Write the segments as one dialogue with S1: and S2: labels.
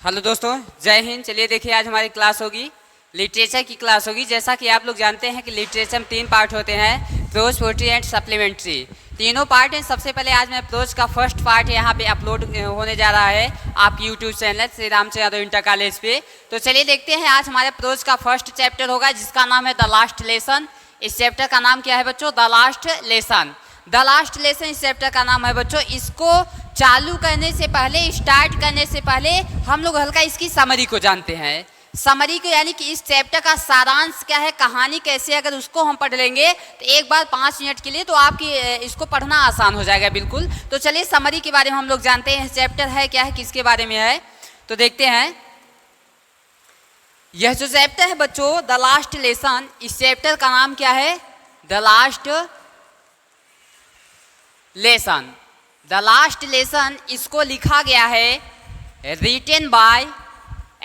S1: Hello दोस्तों, जय हिंद। चलिए देखिए, आज हमारी क्लास होगी लिटरेचर की क्लास होगी। जैसा कि आप लोग जानते हैं कि लिटरेचर में 3 पार्ट होते हैं, प्रोज, पोएट्री एंड सप्लीमेंट्री। तीनों पार्ट हैं। सबसे पहले आज मैं प्रोज का फर्स्ट पार्ट यहाँ पे अपलोड होने जा रहा है आपकी YouTube channel Shri Ramchandra Yadav inter college पे। तो चलिए देखते हैं, आज हमारे प्रोज का फर्स्ट चैप्टर होगा जिसका नाम है द लास्ट लेसन। इस चैप्टर का नाम क्या है बच्चों? The last lesson. The last lesson इस चैप्टर का नाम है बच्चों। इसको चालू करने से पहले, स्टार्ट करने से पहले हम लोग हल्का इसकी समरी को जानते हैं। समरी को यानी कि इस चैप्टर का सारांश क्या है, कहानी कैसे, अगर उसको हम पढ़ लेंगे तो एक बार 5 मिनट के लिए तो आपकी इसको पढ़ना आसान हो जाएगा बिल्कुल। तो चलिए समरी के बारे में हम लोग जानते हैं। चैप्टर है क्या है, किसके बारे में है, तो देखते हैं। यह जो चैप्टर है बच्चों द लास्ट लेसन, इस चैप्टर का नाम क्या है? The last lesson. The last lesson इसको लिखा गया है रिटेन बाय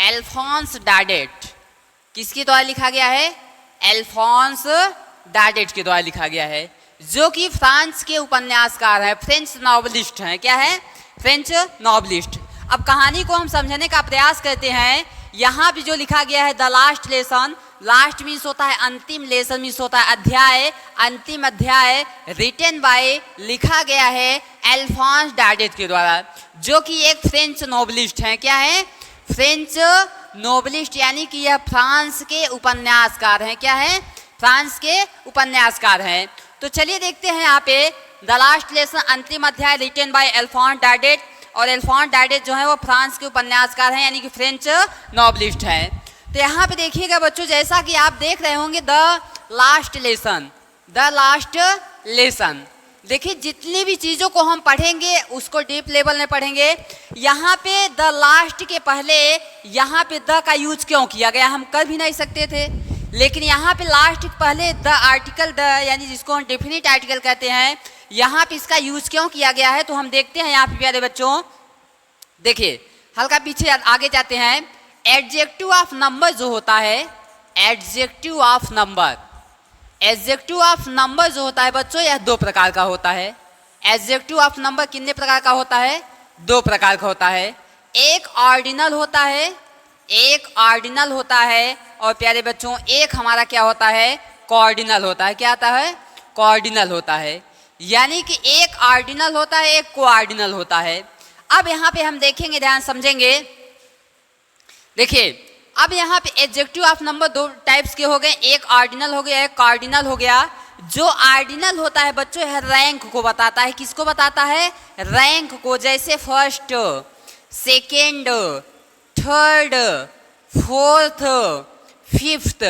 S1: अल्फोंस डाडेट। किसके द्वारा लिखा गया है? अल्फोंस डाडेट के द्वारा लिखा गया है, जो कि फ्रांस के उपन्यासकार हैं, फ्रेंच नॉवलिस्ट हैं। क्या है? French novelist. अब कहानी को हम समझने का प्रयास करते हैं। यहाँ भी जो लिखा गया है the last lesson, last means होता है अंतिम, लेसन मीन्स होता है अध्याय, अंतिम अध्याय। रिटेन बाय लिखा गया है अल्फोंस डाडेट के द्वारा, जो कि एक फ्रेंच नॉवलिस्ट हैं। क्या है? फ्रेंच नोबलिस्ट, यानी कि यह फ्रांस के उपन्यासकार हैं। क्या है? फ्रांस के उपन्यासकार हैं। तो चलिए देखते हैं यहाँ पे द लास्ट लेसन अंतिम अध्याय रिटेन बाय अल्फोंस डाडेट। और अल्फोंस डाडेट जो है वो फ्रांस के उपन्यासकार हैं, यानी कि फ्रेंच नोबलिस्ट हैं। तो यहाँ पे देखिएगा बच्चों, जैसा कि आप देख रहे होंगे the last lesson, the last lesson. देखिए, जितनी भी चीज़ों को हम पढ़ेंगे उसको डीप लेवल में पढ़ेंगे। यहाँ पे द लास्ट के पहले यहाँ पे द का यूज क्यों किया गया, हम कर भी नहीं सकते थे, लेकिन यहाँ पे लास्ट के पहले द आर्टिकल, द यानी जिसको हम डेफिनेट आर्टिकल कहते हैं, यहाँ पे इसका यूज क्यों किया गया है, तो हम देखते हैं यहाँ पे प्यारे बच्चों। देखिए, हल्का पीछे आगे जाते हैं। एडजेक्टिव ऑफ नंबर जो होता है, adjective of number, adjective of number जो होता है बच्चों, यह 2 प्रकार का होता है। एडजेक्टिव ऑफ नंबर कितने प्रकार का होता है? 2 प्रकार का होता है। एक ऑर्डिनल होता है, एक ऑर्डिनल होता है, और प्यारे बच्चों एक हमारा क्या होता है? कॉर्डिनल होता है। क्या आता है? कॉर्डिनल होता है। यानी कि एक ऑर्डिनल होता है, एक कोऑर्डिनल होता है। अब यहाँ पे हम देखेंगे, ध्यान समझेंगे। देखिए, अब यहाँ पे एडजेक्टिव ऑफ नंबर 2 टाइप्स के हो गए, एक ऑर्डिनल हो गया, एक कार्डिनल हो गया। जो ऑर्डिनल होता है बच्चों, यह रैंक को बताता है। किसको बताता है? रैंक को। जैसे first, second, third, fourth, fifth,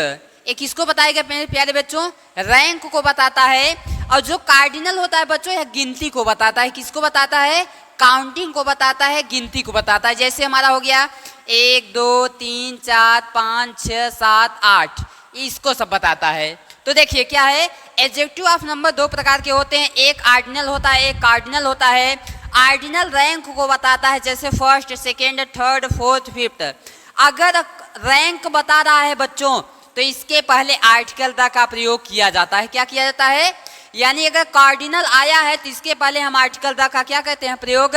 S1: ये किसको बताएगा मेरे प्यारे बच्चों? रैंक को बताता है। और जो कार्डिनल होता है बच्चों, यह गिनती को बताता है। किसको बताता है? काउंटिंग को बताता है, गिनती को बताता है। जैसे हमारा हो गया 1 2 3 4 5 6 7 8, इसको सब बताता है। तो देखिए क्या है, एडजेक्टिव ऑफ नंबर 2 प्रकार के होते हैं, एक ऑर्डिनल होता है, एक कार्डिनल होता है। ऑर्डिनल रैंक को बताता है, जैसे first, second, third, fourth, fifth. अगर रैंक बता रहा है बच्चों, तो इसके पहले आर्टिकल द का प्रयोग किया जाता है। क्या किया जाता है? यानी अगर कार्डिनल आया है तो इसके पहले हम आर्टिकल द का क्या कहते हैं? प्रयोग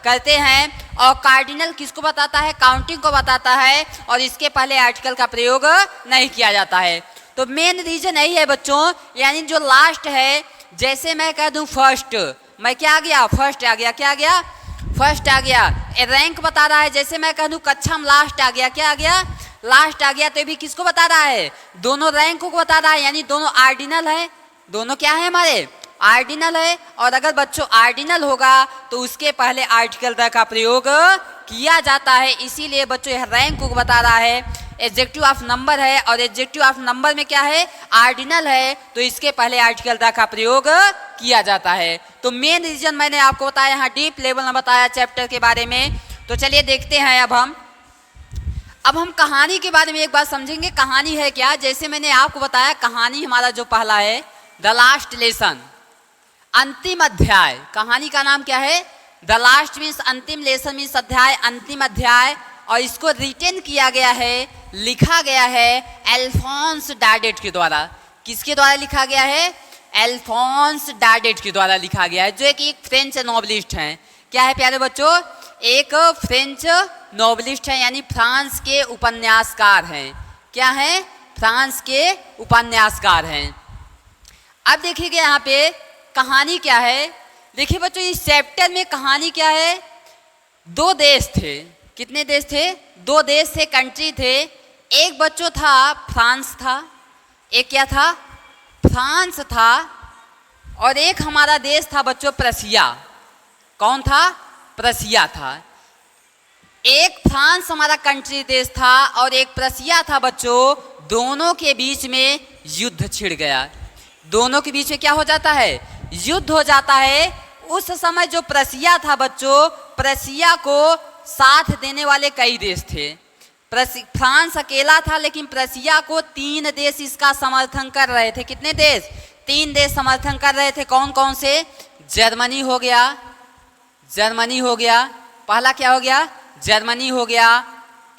S1: करते हैं। और कार्डिनल किसको बताता है? काउंटिंग को बताता है, और इसके पहले आर्टिकल का प्रयोग नहीं किया जाता है। तो मेन रीजन यही है बच्चों। यानी जो लास्ट है, जैसे मैं कह दूं फर्स्ट, मैं क्या आ गया? फर्स्ट आ गया। क्या आ गया? फर्स्ट आ गया। रैंक बता रहा है, जैसे मैं कह दूं कक्षा में लास्ट आ गया। क्या आ गया? लास्ट आ गया। तो ये भी किसको बता रहा है? दोनों रैंक को बता रहा है, यानी दोनों ऑर्डिनल है। दोनों क्या है हमारे? ऑर्डिनल है। और अगर बच्चों ऑर्डिनल होगा तो उसके पहले आर्टिकल द का प्रयोग किया जाता है, इसीलिए बच्चों यह रैंक को बता रहा है। एडजेक्टिव ऑफ नंबर है, और एडजेक्टिव ऑफ नंबर में क्या है? ऑर्डिनल है, तो इसके पहले आर्टिकल द का प्रयोग किया जाता है। तो मेन रीजन मैंने आपको बताया, यहाँ डीप लेवल में बताया चैप्टर के बारे में। तो चलिए देखते हैं अब हम कहानी के बारे में एक बात समझेंगे। कहानी है क्या? जैसे मैंने आपको बताया, कहानी हमारा जो पहला है द लास्ट लेसन, अंतिम अध्याय। कहानी का नाम क्या है? द लास्ट मीन्स अंतिम, लेसन मीन्स अध्याय, अंतिम अध्याय। और इसको रिटेन किया गया है, लिखा गया है अल्फोंस डाडेट के द्वारा। किसके द्वारा लिखा गया है? अल्फोंस डाडेट के द्वारा लिखा गया है, जो एक फ्रेंच नॉवलिस्ट हैं। क्या है प्यारे बच्चों? एक फ्रेंच नोवेलिस्ट है, यानी फ्रांस के उपन्यासकार हैं। क्या है? फ्रांस के उपन्यासकार हैं। अब देखिएगा यहाँ पे कहानी क्या है। देखिए बच्चों, इस चैप्टर में कहानी क्या है, दो देश थे। कितने देश थे? दो देश थे, कंट्री थे। एक बच्चों था फ्रांस था, एक क्या था? फ्रांस था। और एक हमारा देश था बच्चों प्रसिया। कौन था? प्रसिया था। एक फ्रांस हमारा कंट्री देश था और एक प्रसिया था बच्चों। दोनों के बीच में युद्ध छिड़ गया। दोनों के बीच में क्या हो जाता है? युद्ध हो जाता है। उस समय जो प्रसिया था बच्चों, प्रसिया को साथ देने वाले कई देश थे। फ्रांस अकेला था, लेकिन प्रसिया को 3 देश इसका समर्थन कर रहे थे। कितने देश? 3 देश समर्थन कर रहे थे। कौन कौन से? जर्मनी हो गया, जर्मनी हो गया, पहला क्या हो गया? जर्मनी हो गया,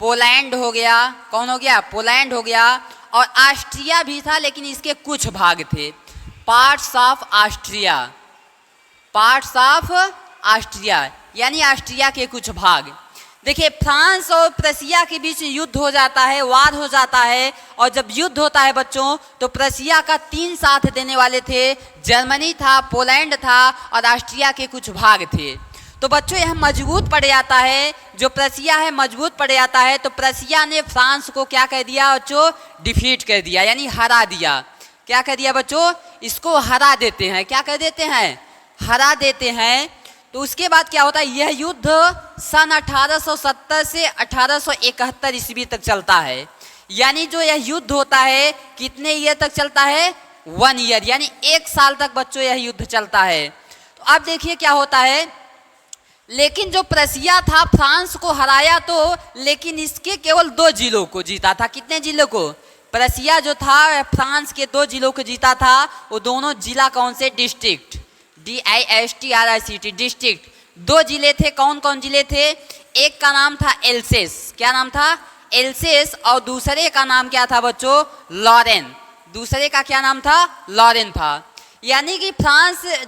S1: पोलैंड हो गया। कौन हो गया? पोलैंड हो गया। और ऑस्ट्रिया भी था, लेकिन इसके कुछ भाग थे। Parts of Austria, parts of Austria, यानी ऑस्ट्रिया के कुछ भाग। देखिए, फ्रांस और प्रसिया के बीच युद्ध हो जाता है, वार हो जाता है। और जब युद्ध होता है बच्चों, तो प्रसिया का 3 साथ देने वाले थे। जर्मनी था, पोलैंड था और ऑस्ट्रिया के कुछ भाग थे। तो बच्चों यह मजबूत पड़ जाता है, जो प्रसिया है मजबूत पड़ जाता है। तो प्रसिया ने फ्रांस को क्या कह दिया बच्चों? डिफीट कर दिया, यानी हरा दिया। क्या कह दिया बच्चों? इसको हरा देते हैं। क्या कह देते हैं? हरा देते हैं। तो उसके बाद क्या होता है? यह युद्ध सन 1870 से 1871 ईस्वी तक चलता है। यानी जो यह युद्ध होता है कितने ईयर तक चलता है? 1 ईयर, यानी 1 साल तक बच्चों यह युद्ध चलता है। तो अब देखिए क्या होता है। लेकिन जो प्रसिया था फ्रांस को हराया तो, लेकिन इसके केवल 2 जिलों को जीता था। कितने जिलों को? प्रसिया जो था फ्रांस के 2 जिलों को जीता था। वो दोनों जिला कौन से? District, DISTRICT, district. 2 जिले थे। कौन कौन जिले थे? एक का नाम था एल्सेस। क्या नाम था? एल्सेस। और दूसरे का नाम क्या था बच्चों? लॉरेन। दूसरे का क्या नाम था? लॉरेन था। यानी कि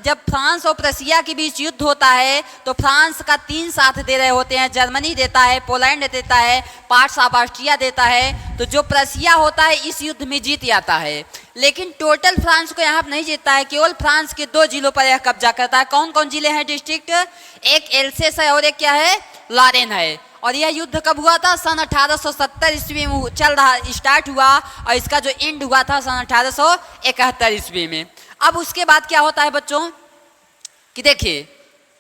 S1: जब फ्रांस और प्रसिया के बीच युद्ध होता है तो फ्रांस का 3 साथ दे रहे होते हैं। जर्मनी देता है, पोलैंड देता है, पार्ट्स ऑफ ऑस्ट्रिया देता है। तो जो प्रसिया होता है इस युद्ध में जीत जाता है। लेकिन टोटल फ्रांस को यहाँ नहीं जीतता है, केवल फ्रांस के 2 जिलों पर यह कब्जा करता है। कौन कौन जिले हैं? डिस्ट्रिक्ट। एक एल्सेस है और एक क्या है? लॉरेन है। और यह युद्ध कब हुआ था? सन 1870 ईस्वी में स्टार्ट हुआ और इसका जो एंड हुआ था सन 1871 ईस्वी में। अब उसके बाद क्या होता है बच्चों कि देखिए,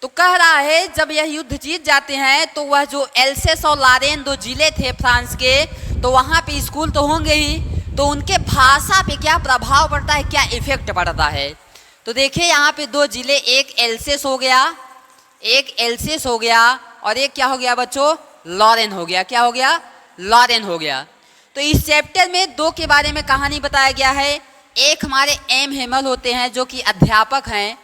S1: तो कह रहा है जब यह युद्ध जीत जाते हैं तो वह जो एल्सेस और लॉरेन 2 जिले थे फ्रांस के, तो वहाँ पे स्कूल तो होंगे ही, तो उनके भाषा पे क्या प्रभाव पड़ता है, क्या इफेक्ट पड़ता है। तो देखिए यहाँ पे 2 जिले, एक एल्सेस हो गया, एक एल्सेस हो गया और एक क्या हो गया बच्चों? लॉरेन हो गया। क्या हो गया? लॉरेन हो गया। तो इस चैप्टर में 2 के बारे में कहानी बताया गया है। एक हमारे एम हेमल होते हैं जो कि अध्यापक हैं,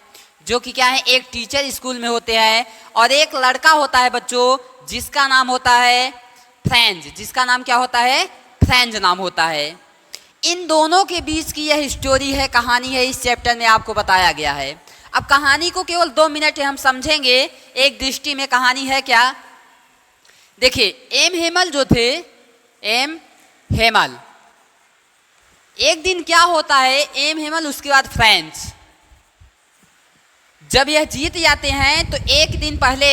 S1: जो कि क्या है? एक टीचर स्कूल में होते हैं। और एक लड़का होता है बच्चों जिसका नाम होता है फ्रेंज। जिसका नाम क्या होता है? फ्रेंज नाम होता है। इन दोनों के बीच की यह स्टोरी है, कहानी है, इस चैप्टर में आपको बताया गया है। अब कहानी को केवल 2 मिनट हम समझेंगे। एक दृष्टि में कहानी है क्या? देखिए, एम हेमल जो थे, एम हेमल, एक दिन क्या होता है, एम हेमल उसके बाद फ्रेंच, जब यह जीत जाते हैं तो एक दिन पहले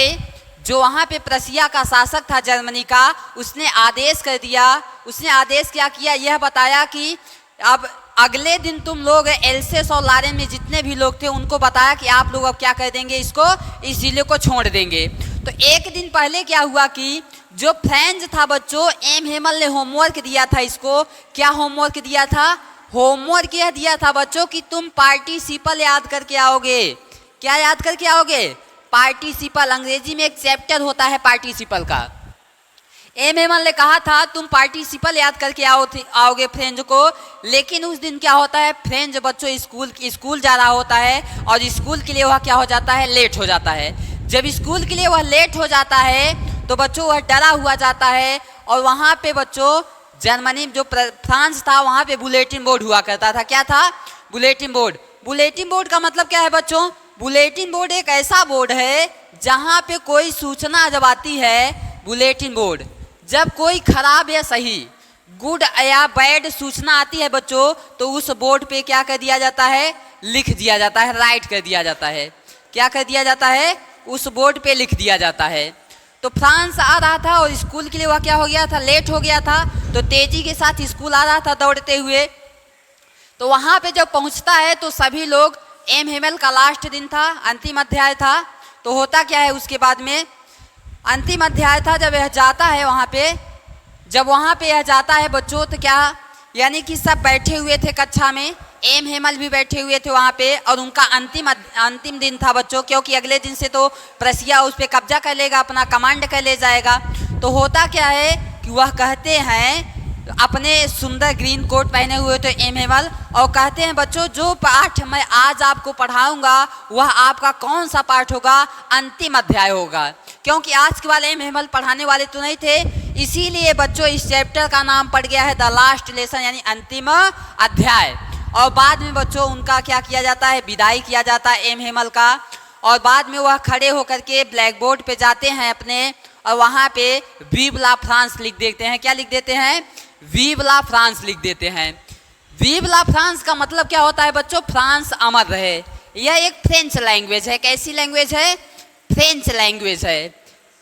S1: जो वहाँ पे प्रसिया का शासक था जर्मनी का, उसने आदेश कर दिया। उसने आदेश क्या किया? यह बताया कि अब अगले दिन तुम लोग एल्सेस और लॉरेन में जितने भी लोग थे उनको बताया कि आप लोग अब क्या कर देंगे, इसको, इस जिले को छोड़ देंगे। तो एक दिन पहले क्या हुआ कि जो फ्रेंच था बच्चों, एम हेमल ने होमवर्क दिया था इसको। क्या होमवर्क दिया था? होमवर्क यह दिया था बच्चों कि तुम पार्टिसिपल याद करके आओगे। क्या याद करके आओगे? पार्टिसिपल। अंग्रेजी में एक चैप्टर होता है पार्टिसिपल का। एम हेमल ने कहा था तुम पार्टिसिपल याद करके आओगे फ्रेंच को। लेकिन उस दिन क्या होता है, फ्रेंच बच्चों स्कूल जा रहा होता है और स्कूल के लिए वह क्या हो जाता है? लेट हो जाता है। जब स्कूल के लिए वह लेट हो जाता है तो बच्चों वह डरा हुआ जाता है। और वहाँ पे बच्चों जर्मनी जो फ्रांस था वहाँ पे बुलेटिन बोर्ड हुआ करता था। क्या था? Bulletin board. बुलेटिन बोर्ड का मतलब क्या है बच्चों? बुलेटिन बोर्ड एक ऐसा बोर्ड है जहाँ पे कोई सूचना जब आती है, बुलेटिन बोर्ड जब कोई खराब या सही, गुड या बैड सूचना आती है बच्चों, तो उस बोर्ड पे क्या कर दिया जाता है, लिख दिया जाता है, राइट कर दिया जाता है। क्या कर दिया जाता है, उस बोर्ड पे लिख दिया जाता है। तो फ्रांस आ रहा था और स्कूल के लिए वह क्या हो गया था, लेट हो गया था, तो तेजी के साथ स्कूल आ रहा था दौड़ते हुए। तो वहाँ पे जब पहुँचता है तो सभी लोग, एम हेमल का लास्ट दिन था, अंतिम अध्याय था। तो होता क्या है, उसके बाद में अंतिम अध्याय था, जब यह जाता है वहाँ पे, जब वहाँ पे यह जाता है बच्चों, तो क्या, यानी कि सब बैठे हुए थे कक्षा में, एम हेमल भी बैठे हुए थे वहाँ पे, और उनका अंतिम दिन था बच्चों, क्योंकि अगले दिन से तो प्रसिया उस पर कब्जा कर लेगा, अपना कमांड कर ले जाएगा। तो होता क्या है कि वह कहते हैं, अपने सुंदर ग्रीन कोट पहने हुए थे एम हेमल, और कहते हैं बच्चों जो पाठ मैं आज आपको पढ़ाऊंगा वह आपका कौन सा पाठ होगा, अंतिम अध्याय होगा। क्योंकि आज के वाले एम हेमल पढ़ाने वाले तो नहीं थे, इसीलिए बच्चों इस चैप्टर का नाम पड़ गया है द लास्ट लेसन, यानी अंतिम अध्याय। और बाद में बच्चों उनका क्या किया जाता है, विदाई किया जाता है एम हेमल का, और बाद में वह खड़े होकर के ब्लैक बोर्ड पे जाते हैं अपने, और वहाँ पे विव ला फ्रांस लिख देते हैं। क्या लिख देते हैं, विव ला फ्रांस लिख देते हैं। विव ला फ्रांस का मतलब क्या होता है बच्चों, फ्रांस अमर रहे। यह एक फ्रेंच लैंग्वेज है। कैसी लैंग्वेज है, फ्रेंच लैंग्वेज है।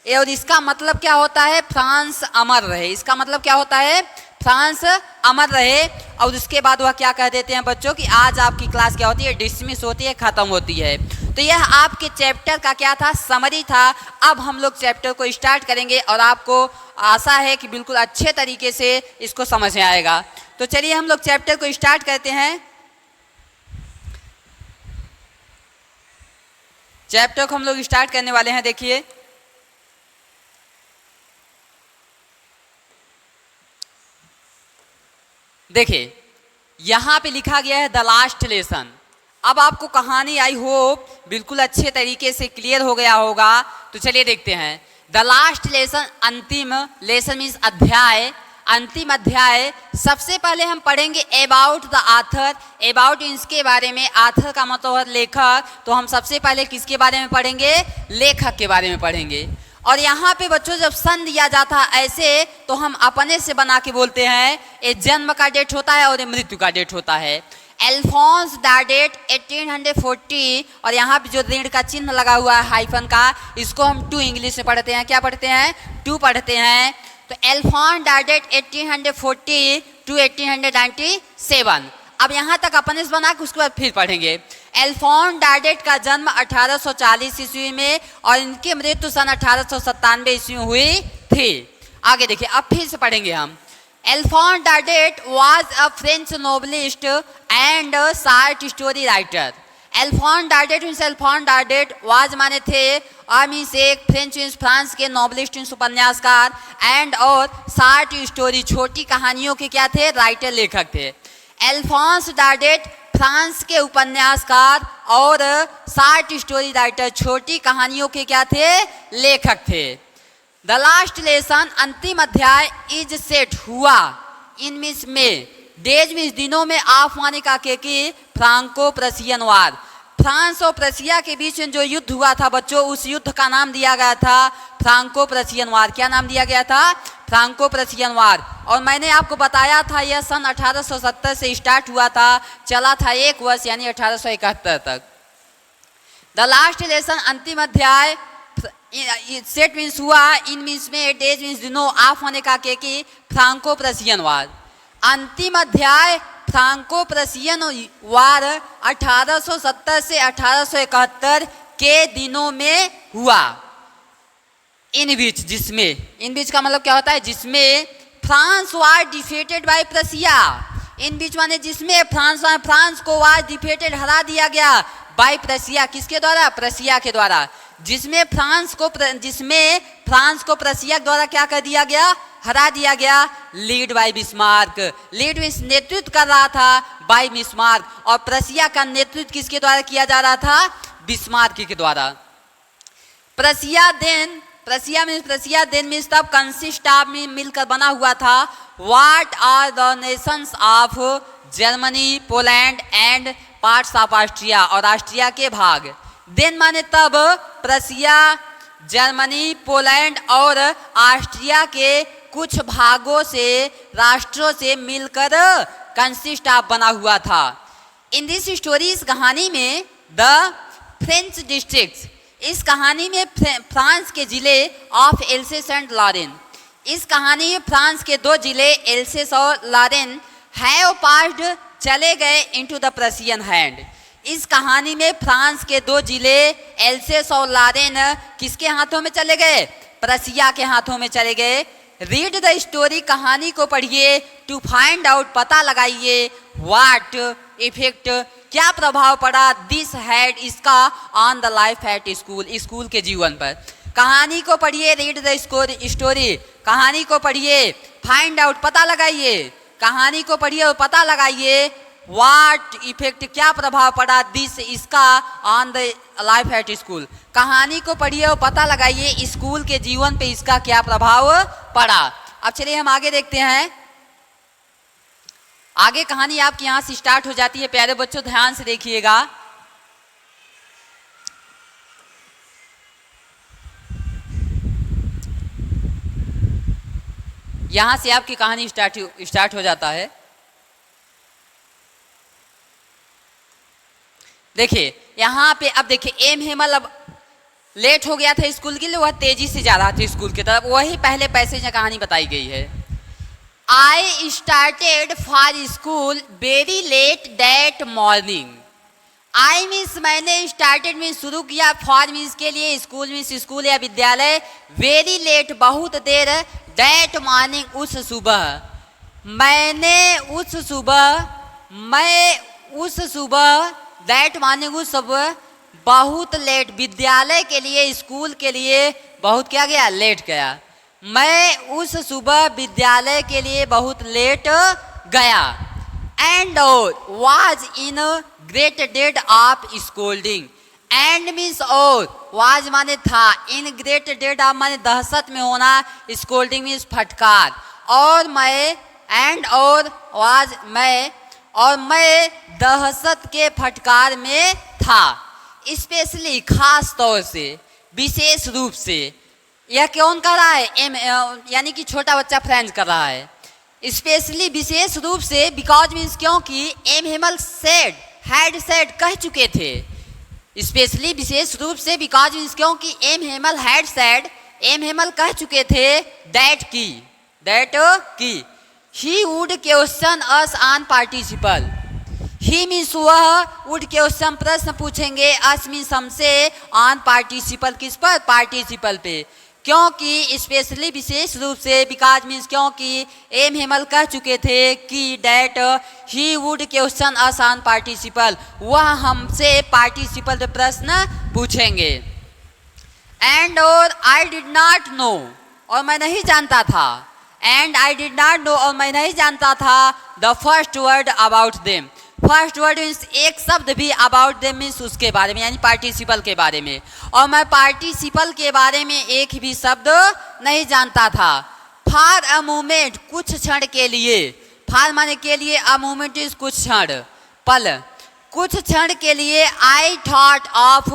S1: और इसका मतलब क्या होता है, फ्रांस अमर रहे। इसका मतलब क्या होता है, फ्रांस अमर रहे। और उसके बाद वह क्या कह देते हैं बच्चों कि आज आपकी क्लास क्या होती है, डिसमिस होती है, ख़त्म होती है। तो यह आपके चैप्टर का क्या था, समरी था। अब हम लोग चैप्टर को स्टार्ट करेंगे और आपको आशा है कि बिल्कुल अच्छे तरीके से इसको समझ में आएगा। तो चलिए हम लोग चैप्टर को स्टार्ट करते हैं। चैप्टर को हम लोग स्टार्ट करने वाले हैं। देखिए, देखिए यहाँ पे लिखा गया है द लास्ट लेसन। अब आपको कहानी आई होप बिल्कुल अच्छे तरीके से क्लियर हो गया होगा। तो चलिए देखते हैं। द लास्ट लेसन, अंतिम लेसन मीन्स अध्याय, अंतिम अध्याय। सबसे पहले हम पढ़ेंगे अबाउट द आथर। अबाउट इसके बारे में, आथर का मतलब है लेखक। तो हम सबसे पहले किसके बारे में पढ़ेंगे, लेखक के बारे में पढ़ेंगे। और यहाँ पे बच्चों जब सन दिया जाता है ऐसे, तो हम अपने से बना के बोलते हैं। ये जन्म का डेट होता है और ये मृत्यु का डेट होता है। अल्फोंस डाडेट 1840, और यहाँ पे जो ऋण का चिन्ह लगा हुआ है हाइफन का, इसको हम टू इंग्लिश में पढ़ते हैं। क्या पढ़ते हैं, टू पढ़ते हैं। तो अल्फोंस डाडेट 1840 टू 1897। अब यहाँ तक अपने से बना के उसके बाद फिर पढ़ेंगे। अल्फोंस डाडेट का जन्म 1840 ईस्वी में और इनकी मृत्यु सन 1897 ईस्वी में हुई थी। आगे देखिए, अब फिर से पढ़ेंगे हम। Alphonse Daudet was a French novelist and short story writer. Alphonse Daudet means, Alphonse Daudet was माने थे, और मीन्स एक फ्रेंच मीन्स फ्रांस के नोवेलिस्ट मीन्स उपन्यासकार, एंड और शॉर्ट स्टोरी छोटी कहानियों के क्या थे, राइटर लेखक थे। अल्फोंस डाडेट फ्रांस के उपन्यासकार और शॉर्ट स्टोरी राइटर, छोटी कहानियों के क्या थे, लेखक थे। द लास्ट लेसन, अंतिम अध्याय, इज सेट हुआ इन मीन्स में, डेज मीन्स दिनों में, ऑफ माने का के की, फ्रांको प्रसियन वार। फ्रांस और प्रसिया के बीच में जो युद्ध हुआ था बच्चों, उस युद्ध का नाम दिया गया था फ्रांको प्रसियन वार। क्या नाम दिया गया था, फ्रांको प्रसियन वार। और मैंने आपको बताया था यह सन 1870 से स्टार्ट हुआ था, चला था 1 वर्ष यानी 1871 तक। द लास्ट लेसन, अंतिम अध्याय, सेट मीन्स हुआ, इन मीन्स में, डेज मीन्स दिनों, ऑफ होने का के की, फ्रांको प्रसियन वार। अंतिम अध्याय फ्रांको प्रसियन वार 1870 से 1871 के दिनों में हुआ। इन बीच, जिसमें, इन बीच का मतलब क्या होता है, जिसमें France war defeated by Prussia. इन बीच माने जिसमें फ्रांस को वार डिफीटेड, हरा दिया गया, बाय प्रसिया, किसके द्वारा, प्रसिया के द्वारा। जिसमें फ्रांस को प्रसिया के द्वारा क्या कर दिया गया, हरा दिया गया। Lead by Bismarck, lead means नेतृत्व कर रहा था, बाय बिस्मार्क, और प्रसिया का नेतृत्व किसके द्वारा किया जा रहा था, बिस्मार्क के द्वारा। प्रसिया देन मीन्स तब कंसिस्ट ऑफ में मिलकर बना हुआ था। What are the nations of Germany, Poland and parts of Austria, और ऑस्ट्रिया के भाग। देन माने तब प्रशिया, जर्मनी, पोलैंड और ऑस्ट्रिया के कुछ भागों से राष्ट्रों से मिलकर कंसिस्ट ऑफ बना हुआ था। इन दिस स्टोरी, इस कहानी में द फ्रेंच डिस्ट्रिक्ट्स, इस कहानी में फ्रांस के जिले ऑफ एल्सेस एंड लॉरेन, इस कहानी में फ्रांस के दो जिले एल्सेस और लॉरेन हैव पास्ड चले गए इनटू द प्रशियन हैंड। इस कहानी में फ्रांस के दो जिले एल्सेस और लॉरेन किसके हाथों में चले गए? प्रशिया के हाथों में चले गए। रीड द स्टोरी, कहानी को पढ़िए, टू फाइंड आउट, पता लगाइए, व्हाट इफेक्ट, क्या प्रभाव पड़ा दिस हैड, इसका, on the life at school, school के जीवन पर। कहानी को पढ़िए, रीड द स्टोरी, कहानी को पढ़िए, फाइंड आउट, पता लगाइए, कहानी को पढ़िए और पता लगाइए, व्हाट इफेक्ट, क्या प्रभाव पड़ा दिस, इसका, on the life at school, कहानी को पढ़िए और पता लगाइए स्कूल के जीवन पे इसका क्या प्रभाव पड़ा। अब चलिए हम आगे देखते हैं। आगे कहानी आपकी यहां से स्टार्ट हो जाती है। प्यारे बच्चों ध्यान से देखिएगा। यहां से आपकी कहानी स्टार्ट हो जाता है। देखिए यहाँ पे, अब देखिए एम हेमल अब लेट हो गया था स्कूल के लिए, वह तेजी से जा रहा था स्कूल की तरफ, वही पहले पैसेज में कहानी बताई गई है। I started for school very let that morning. I means मैंने, स्टार्टेड मीन्स शुरू किया, फॉर मीन्स के लिए, स्कूल मीन्स स्कूल या विद्यालय, वेरी लेट बहुत देर, दैट मॉर्निंग उस सुबह, मैं उस सुबह, दैट मॉर्निंग उस सुबह, बहुत लेट, विद्यालय के लिए, स्कूल के लिए बहुत क्या गया? लेट गया। मैं उस सुबह विद्यालय के लिए बहुत लेट गया। एंड और was in great dead of scolding. And means और, वाज माने था, इन ग्रेट डेड ऑफ माने दहशत में होना, स्कोल्डिंग मीन्स फटकार। और मैं, एंड और वाज मैं, और मैं दहशत के फटकार में था। स्पेशली, खास तौर से, विशेष रूप से। यह कौन कर रहा है? एम, यानी कि छोटा बच्चा फ्रेंच कर रहा है। स्पेशली, विशेष रूप से, बिकॉज मीन्स क्योंकि, M Hemal said, had said, कह चुके थे। स्पेशली, विशेष रूप से, बिकॉज मीन्स क्योंकि, M Hemal had said, M Hemal कह चुके थे, दैट की he would question us on participle. He means वह, वुड क्वेश्चन प्रश्न पूछेंगे, अस मीन्स हमसे, ऑन पार्टिसिपल किस पर? पार्टिसिपल पे। क्योंकि, स्पेशली विशेष रूप से, बिकॉज मीन्स क्योंकि, एम हेमल कह चुके थे कि that he would question us on participle, वह हमसे पार्टिसिपल पे प्रश्न पूछेंगे। एंड और आई डिड नॉट नो, और मैं नहीं जानता था। And I did not know, और मैं नहीं जानता था, the first word about them. First word means एक शब्द भी, अबाउट देम मीन्स उसके बारे में, यानी पार्टिसिपल के बारे में। और मैं पार्टिसिपल के बारे में एक भी शब्द नहीं जानता था। फॉर अ मोमेंट, कुछ क्षण के लिए, फॉर माने के लिए, अ मोमेंट इज कुछ क्षण, पल, कुछ क्षण के लिए, I thought of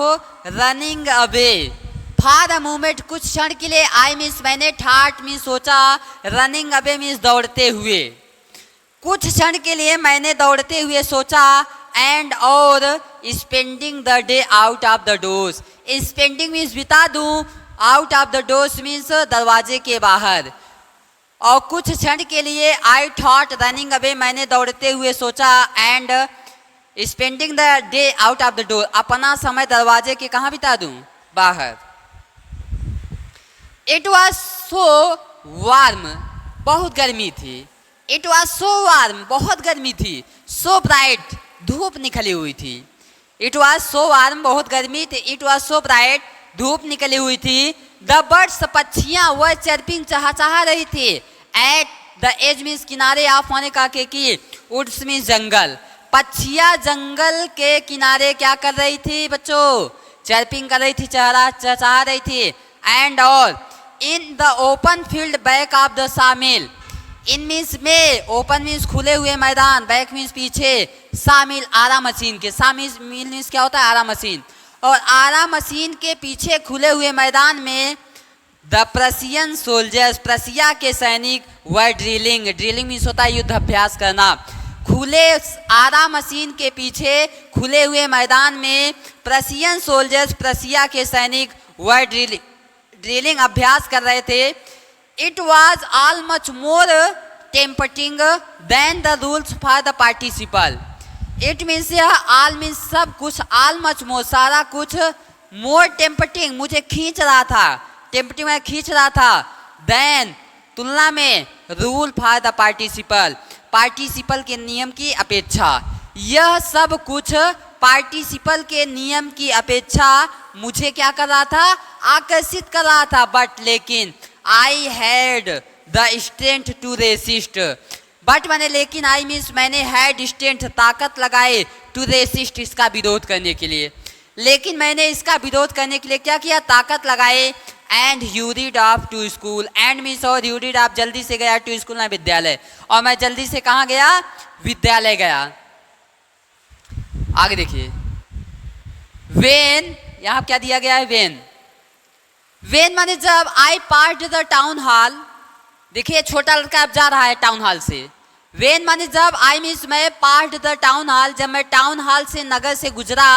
S1: running away. For a moment, कुछ क्षण के लिए, आई मीन्स मैंने, थॉट मीन्स सोचा, रनिंग अवे मीन्स दौड़ते हुए, कुछ क्षण के लिए मैंने दौड़ते हुए सोचा। एंड और spending the day out of the doors. Spending means बिता दूं, out of the doors means दरवाजे के बाहर। और कुछ क्षण के लिए, आई थॉट रनिंग अवे, मैंने दौड़ते हुए सोचा, and spending the day out of the door, अपना समय दरवाजे के कहाँ बिता दूं? बाहर। इट वॉज सो वार्म, बहुत गर्मी थी। इट वॉज सो वार्म, बहुत गर्मी थी। सो ब्राइट, धूप निकली हुई थी। इट वॉज सो वार्म, बहुत गर्मी थी। इट वॉज सो ब्राइट, धूप निकली हुई थी। द बर्ड्स, पक्षियाँ, वह चर्पिंग, चहचहा रही थी। एट द एज मीन्स किनारे, ऑफ होने का के की, वुड्स मीन्स जंगल। पक्षियाँ जंगल के किनारे क्या कर रही थी बच्चों? चर्पिंग कर रही थी, चहचहा रही थी। एंड और in the open field back of the सामिल। इन मीन्स में, ओपन मीन्स खुले हुए मैदान, बैक मीन्स पीछे, सामिल आरा मशीन के, सामिल मीन्स क्या होता है? आरा मशीन। और आरा मशीन के पीछे खुले हुए मैदान में द प्रशियन सोल्जर्स, प्रशिया के सैनिक, वर ड्रिलिंग, ड्रिलिंग मीन्स होता है युद्ध अभ्यास करना। खुले आरा मशीन के पीछे खुले हुए मैदान में प्रशियन सोल्जर्स, प्रशिया के सैनिक, वर ड्रिलिंग अभ्यास कर रहे थे। It was all much more tempting than the rules for the participle. It means all means सब कुछ, ऑल मच मोर सारा कुछ, मोर टेम्पटिंग मुझे खींच रहा था, टेम्पटिंग में खींच रहा था, देन तुलना में, rule for the participle, participle के नियम की अपेक्षा। यह सब कुछ पार्टिसिपल के नियम की अपेक्षा मुझे क्या कर रहा था, आकर्षित कर रहा था। बट लेकिन I had the strength to resist, but मैंने लेकिन, आई मीन्स मैंने हैड स्ट्रेंथ ताकत लगाए, टू रेसिस्ट इसका विरोध करने के लिए। लेकिन मैंने इसका विरोध करने के लिए क्या किया, ताकत लगाए। And hurried off to school, and means और ह्यूरिड ऑफ जल्दी से गया, टू स्कूल ना विद्यालय, और मैं जल्दी से कहाँ गया, विद्यालय गया। आगे देखिए, वेन, यहाँ क्या दिया गया है, वेन, वेन माने जब, आई पार्ट द टाउन हॉल, देखिए छोटा लड़का अब जा रहा है टाउन हॉल से। वेन माने जब, आई मीन्स मैं पार्ट द टाउन हॉल, जब मैं टाउन हॉल से नगर से गुजरा,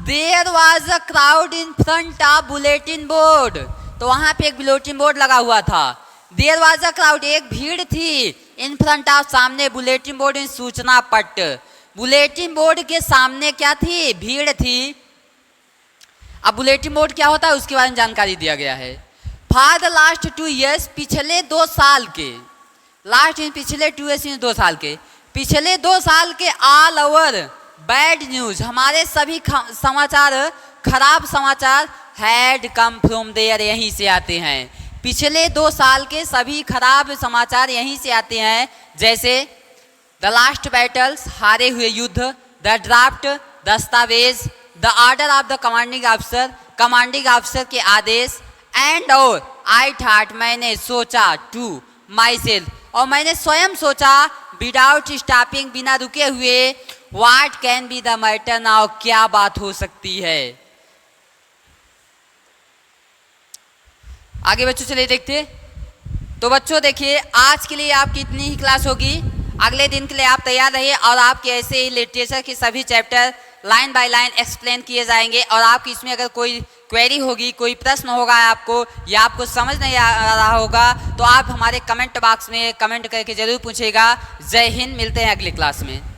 S1: there was a crowd in front of bulletin board, तो वहां पे एक बुलेटिन बोर्ड लगा हुआ था। देयर वॉज अ क्राउड, एक भीड़ थी, इन फ्रंट ऑफ सामने, बुलेटिन बोर्ड इन सूचना पट, बुलेटिन बोर्ड के सामने क्या थी, भीड़ थी। अब बुलेटिन बोर्ड क्या होता है उसके बारे में जानकारी दिया गया है। फॉर द लास्ट 2 years, पिछले 2 साल के, लास्ट इन पिछले 2 years इन 2 साल के, पिछले 2 साल के ऑल ओवर बैड न्यूज, हमारे सभी समाचार, खराब समाचार, हैड कम फ्रॉम देयर, यहीं से आते हैं। पिछले 2 साल के सभी खराब समाचार यहीं से आते हैं। जैसे द लास्ट बैटल्स, हारे हुए युद्ध, द ड्राफ्ट, दस्तावेज, the order of the commanding officer, commanding officer के आदेश, एंड और आई थॉट, मैंने सोचा, टू माई सेल्फ, और मैंने स्वयं सोचा, विदाउट स्टॉपिंग, बिना रुके हुए, what can be the matter now, क्या बात हो सकती है। आगे बच्चों चलिए देखते। तो बच्चों देखिए, आज के लिए आपकी इतनी ही क्लास होगी, अगले दिन के लिए आप तैयार रहिए, और आपके ऐसे ही लिटरेचर के सभी chapter line by line explain किए जाएंगे। और आपकी इसमें अगर कोई क्वेरी होगी, कोई प्रश्न होगा आपको, या आपको समझ नहीं आ रहा होगा, तो आप हमारे कमेंट बॉक्स में कमेंट करके जरूर पूछेगा। जय हिंद, मिलते हैं अगली क्लास में।